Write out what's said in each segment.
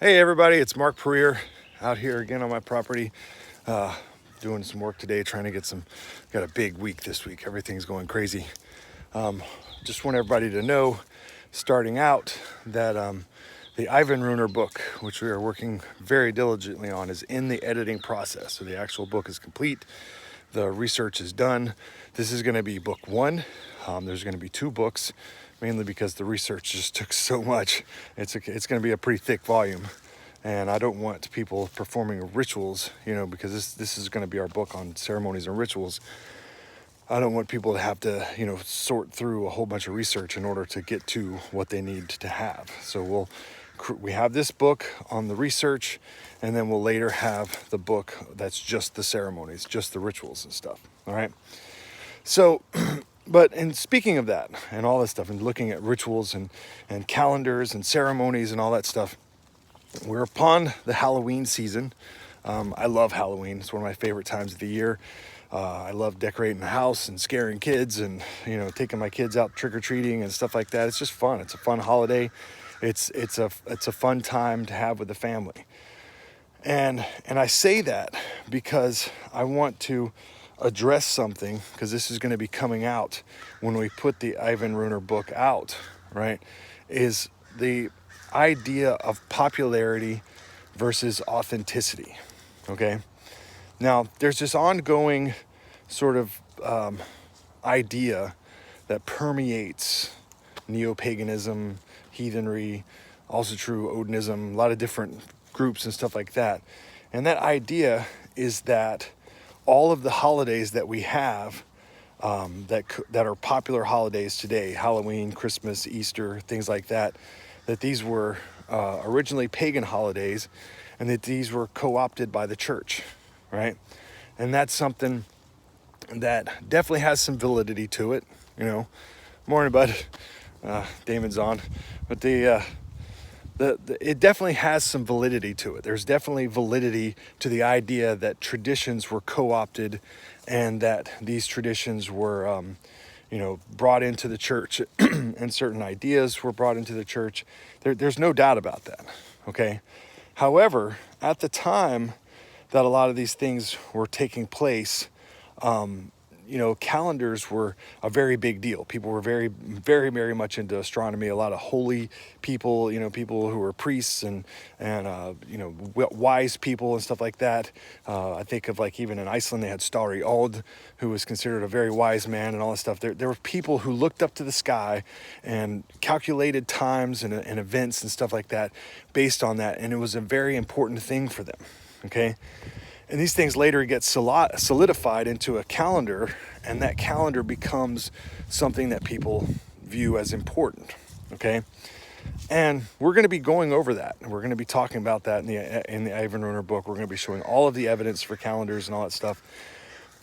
Hey everybody, it's Mark Perrier out here again on my property, doing some work today, trying to got a big week this week. Everything's going crazy. Just want everybody to know, starting out, that the Ivan Runer book, which we are working very diligently on, is in the editing process. So the actual book is complete. The research is done. This is going to be book one. There's going to be two books, mainly because the research just took so much. It's going to be a pretty thick volume, and I don't want people performing rituals, because this is going to be our book on ceremonies and rituals. I don't want people to have to, sort through a whole bunch of research in order to get to what they need to have. So we have this book on the research, and then we'll later have the book that's just the ceremonies, just the rituals and stuff. All right. So, but in speaking of that and all this stuff, and looking at rituals and calendars and ceremonies and all that stuff, we're upon the Halloween season. I love Halloween. It's one of my favorite times of the year. I love decorating the house and scaring kids and, taking my kids out trick-or-treating and stuff like that. It's just fun. It's a fun holiday. It's a fun time to have with the family. And I say that because I want to address something, because this is going to be coming out when we put the Ivan Runer book out, right? Is the idea of popularity versus authenticity. Okay. Now, there's this ongoing sort of idea that permeates neo-paganism, heathenry, also true Odinism, a lot of different groups and stuff like that. And that idea is that all of the holidays that we have that are popular holidays today, Halloween, Christmas, Easter, things like that, that these were originally pagan holidays, and that these were co-opted by the church, right? And that's something that definitely has some validity to it. Morning, bud. Damon's on, but it definitely has some validity to it. There's definitely validity to the idea that traditions were co-opted, and that these traditions were, brought into the church, and certain ideas were brought into the church. There's no doubt about that. Okay. However, at the time that a lot of these things were taking place, calendars were a very big deal. People were very, very, very much into astronomy. A lot of holy people, people who were priests and wise people and stuff like that. I think of, like, even in Iceland, they had Starry Odd, who was considered a very wise man and all this stuff. There were people who looked up to the sky and calculated times and events and stuff like that based on that. And it was a very important thing for them. Okay. And these things later get solidified into a calendar, and that calendar becomes something that people view as important, okay? And we're going to be going over that. We're going to be talking about that in the Ivan Runer book. We're going to be showing all of the evidence for calendars and all that stuff.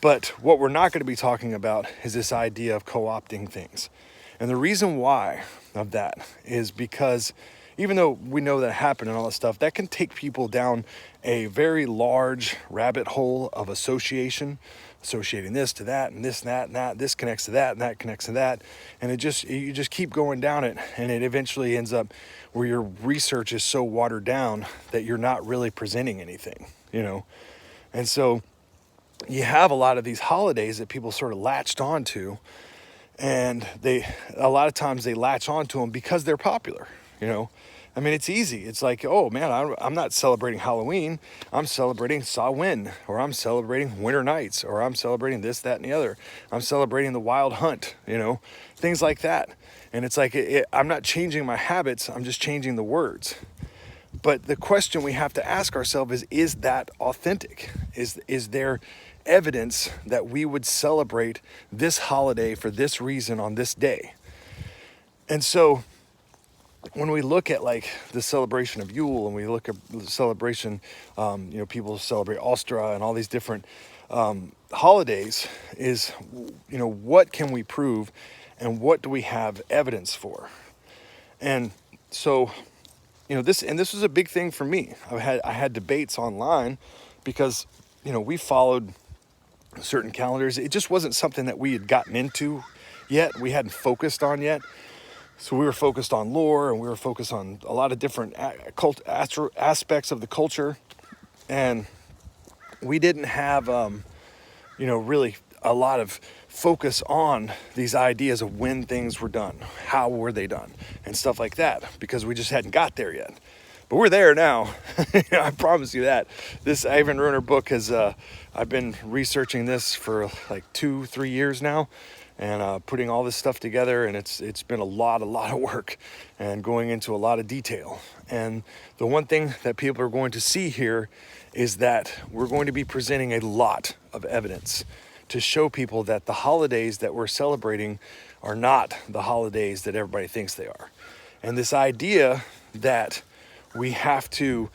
But what we're not going to be talking about is this idea of co-opting things. And the reason why of that is because even though we know that happened and all that stuff, that can take people down a very large rabbit hole of associating this to that, and this and that and that. This connects to that, and that connects to that, and you just keep going down it, and it eventually ends up where your research is so watered down that you're not really presenting anything, And so you have a lot of these holidays that people sort of latched onto, and a lot of times they latch onto them because they're popular. I mean, it's easy. It's like, oh man, I'm not celebrating Halloween. I'm celebrating Samhain, or I'm celebrating Winter Nights, or I'm celebrating this, that, and the other. I'm celebrating the Wild Hunt, things like that. And it's like, I'm not changing my habits. I'm just changing the words. But the question we have to ask ourselves is that authentic? Is there evidence that we would celebrate this holiday for this reason on this day? And so when we look at, like, the celebration of Yule, and we look at the celebration, people celebrate Ostra and all these different holidays, is, what can we prove and what do we have evidence for? And so, this was a big thing for me. I had debates online because, we followed certain calendars. It just wasn't something that we had gotten into yet. We hadn't focused on yet. So we were focused on lore, and we were focused on a lot of different aspects of the culture, and we didn't have, really a lot of focus on these ideas of when things were done, how were they done, and stuff like that, because we just hadn't got there yet. But we're there now. I promise you that. This Ivan Runer book has, I've been researching this for like 2-3 years now, and putting all this stuff together, and it's been a lot of work and going into a lot of detail. And the one thing that people are going to see here is that we're going to be presenting a lot of evidence to show people that the holidays that we're celebrating are not the holidays that everybody thinks they are. And this idea that we have to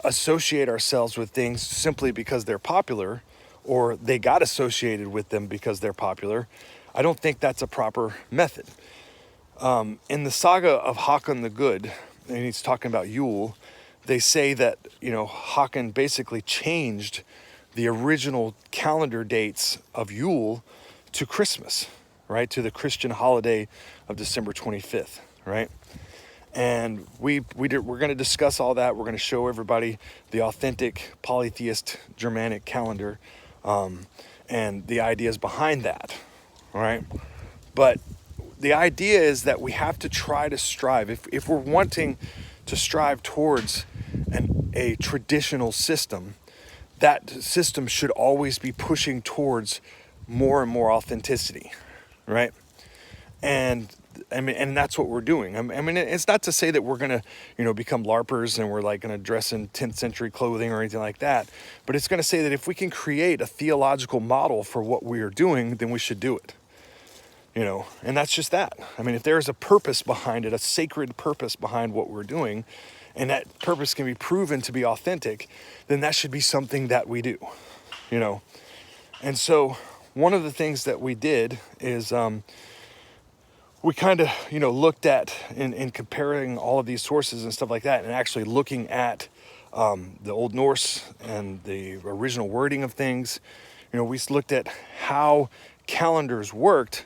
associate ourselves with things simply because they're popular, or they got associated with them because they're popular, I don't think that's a proper method. In the saga of Håkon the Good, and he's talking about Yule, they say that, Håkon basically changed the original calendar dates of Yule to Christmas, right? To the Christian holiday of December 25th, right? And we're going to discuss all that. We're going to show everybody the authentic polytheist Germanic calendar, and the ideas behind that, all right? But the idea is that we have to try to strive. If we're wanting to strive towards a traditional system, that system should always be pushing towards more and more authenticity, right? And that's what we're doing. It's not to say that we're going to, become LARPers and we're like going to dress in 10th century clothing or anything like that. But it's going to say that if we can create a theological model for what we are doing, then we should do it. And that's just that. If there's a purpose behind it, a sacred purpose behind what we're doing, and that purpose can be proven to be authentic, then that should be something that we do, And so one of the things that we did is, we kind of, looked at in comparing all of these sources and stuff like that, and actually looking at the Old Norse and the original wording of things. We looked at how calendars worked,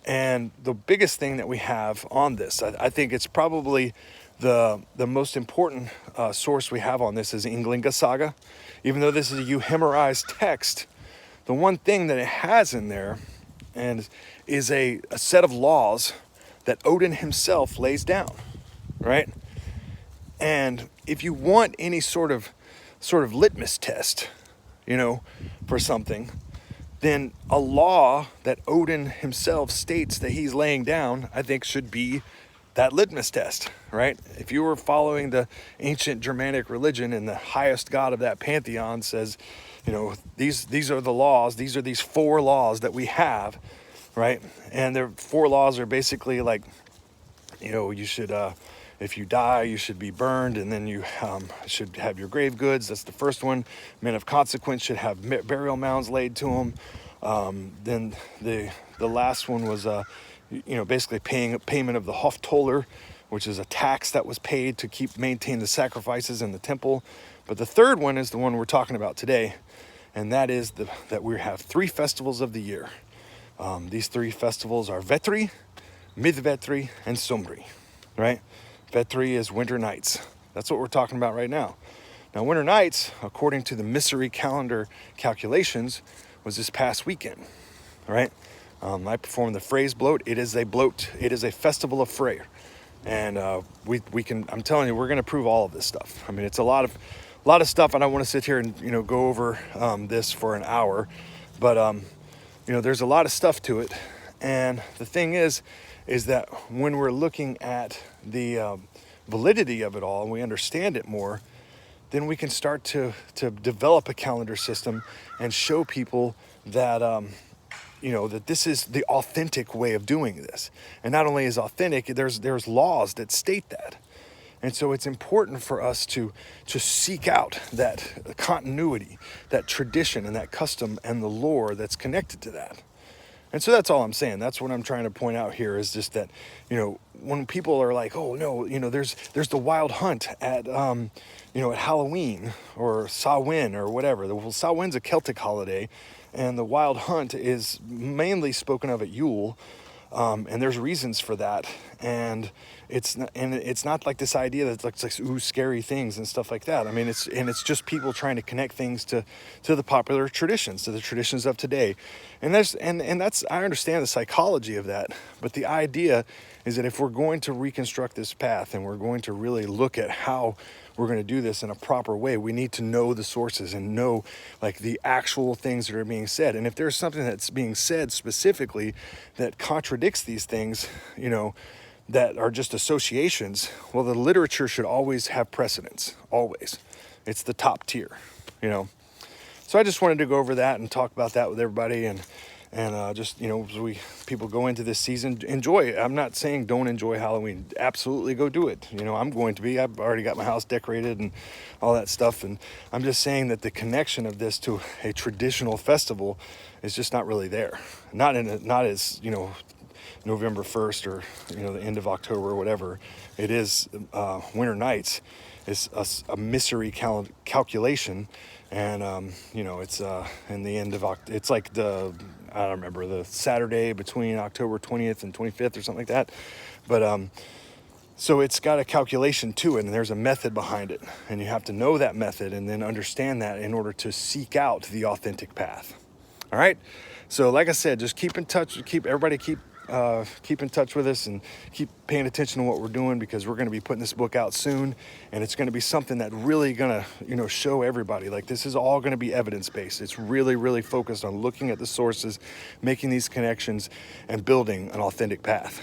and the biggest thing that we have on this, I think it's probably the most important source we have on this is Ynglinga Saga. Even though this is a euhemerized text, the one thing that it has in there and is a set of laws that Odin himself lays down, right? And if you want any sort of litmus test, for something, then a law that Odin himself states that he's laying down, I think should be that litmus test, right? If you were following the ancient Germanic religion and the highest god of that pantheon says, these are the laws, these are these 4 laws that we have, right? And the 4 laws are basically like, you should, if you die, you should be burned, and then you should have your grave goods. That's the first one. Men of consequence should have burial mounds laid to them. Then the last one was, basically payment of the Hoftoller, which is a tax that was paid to maintain the sacrifices in the temple. But the third one is the one we're talking about today, and that is that we have 3 festivals of the year. These 3 festivals are Vetri, Midvetri, and Somri, right? Vetri is Winter Nights. That's what we're talking about right now. Now, Winter Nights, according to the Missary calendar calculations, was this past weekend, right? I performed the Frey's bloat. It is a bloat. It is a festival of Freyr. And we can, I'm telling you, we're going to prove all of this stuff. It's a lot of stuff, and I want to sit here and, go over this for an hour. But, there's a lot of stuff to it. And the thing is that when we're looking at the validity of it all and we understand it more, then we can start to develop a calendar system and show people that, that this is the authentic way of doing this. And not only is authentic, there's laws that state that. And so it's important for us to seek out that continuity, that tradition and that custom and the lore that's connected to that. And so that's all I'm saying. That's what I'm trying to point out here is just that, when people are like, oh no, there's the wild hunt at, at Halloween or Samhain or whatever. Well, Samhain's a Celtic holiday, and the wild hunt is mainly spoken of at Yule. And there's reasons for that. And it's not like this idea that it's like ooh, scary things and stuff like that. I mean, it's just people trying to connect things to the popular traditions, to the traditions of today. And that's I understand the psychology of that, but the idea is that if we're going to reconstruct this path and we're going to really look at how we're going to do this in a proper way, we need to know the sources and know like the actual things that are being said. And if there's something that's being said specifically that contradicts these things, you know, that are just associations, well, the literature should always have precedence, always. It's the top tier, you know. So I just wanted to go over that and talk about that with everybody, and just, you know, as people go into this season, enjoy it. I'm not saying don't enjoy Halloween. Absolutely go do it. You know, I'm going to be. I've already got my house decorated and all that stuff, and I'm just saying that the connection of this to a traditional festival is just not really there. Not as, you know, November 1st or, you know, the end of October or whatever. It is Winter Nights. It's a mystery calculation. And, you know, it's in the end of it's like I don't remember, the Saturday between October 20th and 25th or something like that. But so it's got a calculation to it, and there's a method behind it. And you have to know that method and then understand that in order to seek out the authentic path. All right. So like I said, just keep in touch, keep in touch with us and keep paying attention to what we're doing, because we're going to be putting this book out soon, and it's going to be something that really going to, you know, show everybody like this is all going to be evidence-based. It's really, really focused on looking at the sources, making these connections, and building an authentic path.